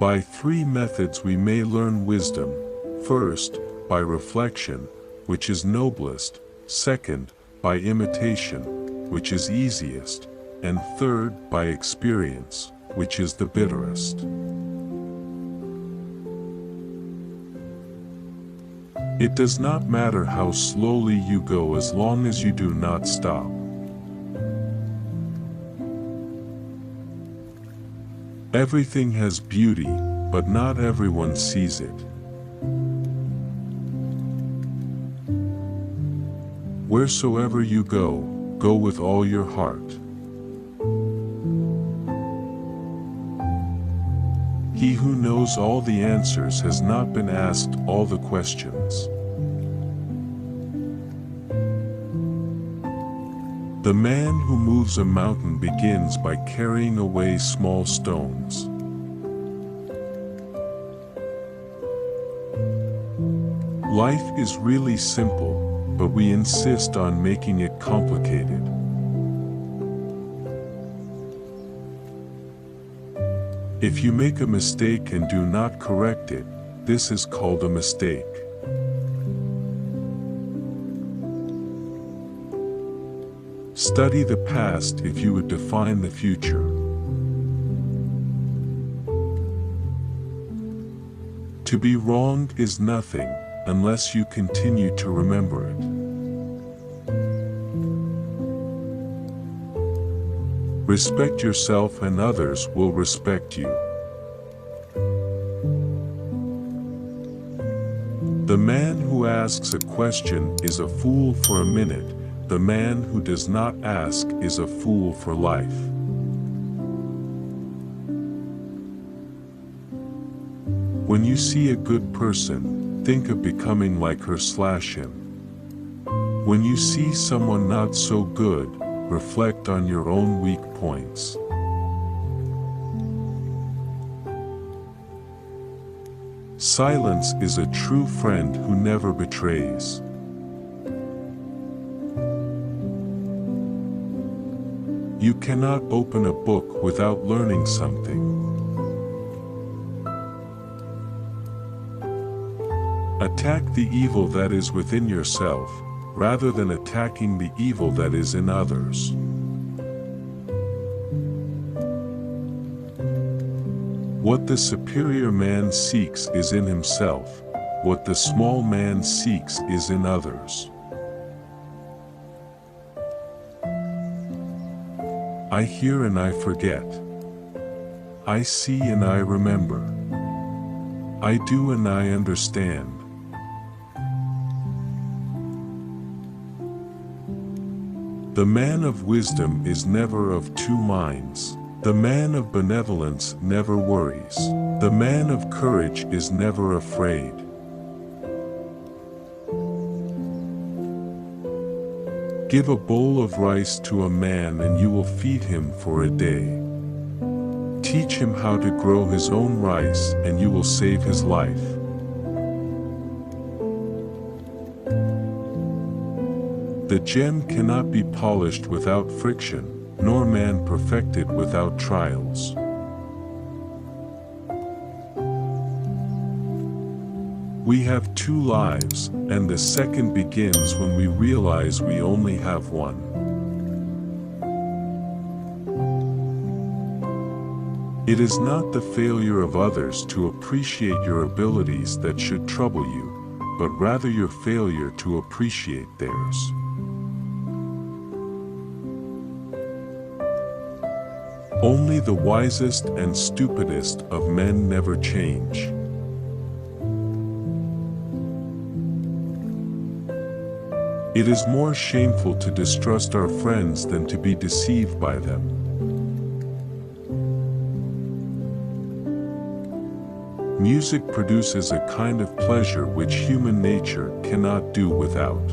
By three methods we may learn wisdom. First, by reflection, which is noblest. Second, by imitation, which is easiest. And third, by experience, which is the bitterest. It does not matter how slowly you go as long as you do not stop. Everything has beauty, but not everyone sees it. Wheresoever you go, go with all your heart. He who knows all the answers has not been asked all the questions. The man who moves a mountain begins by carrying away small stones. Life is really simple, but we insist on making it complicated. If you make a mistake and do not correct it, this is called a mistake. Study the past if you would define the future. To be wronged is nothing, unless you continue to remember it. Respect yourself and others will respect you. The man who asks a question is a fool for a minute. The man who does not ask is a fool for life. When you see a good person, think of becoming like her/him. When you see someone not so good, reflect on your own weak points. Silence is a true friend who never betrays. You cannot open a book without learning something. Attack the evil that is within yourself, rather than attacking the evil that is in others. What the superior man seeks is in himself, what the small man seeks is in others. I hear and I forget. I see and I remember. I do and I understand. The man of wisdom is never of two minds. The man of benevolence never worries. The man of courage is never afraid. Give a bowl of rice to a man and you will feed him for a day. Teach him how to grow his own rice and you will save his life. The gem cannot be polished without friction, nor man perfected without trials. We have two lives, and the second begins when we realize we only have one. It is not the failure of others to appreciate your abilities that should trouble you, but rather your failure to appreciate theirs. Only the wisest and stupidest of men never change. It is more shameful to distrust our friends than to be deceived by them. Music produces a kind of pleasure which human nature cannot do without.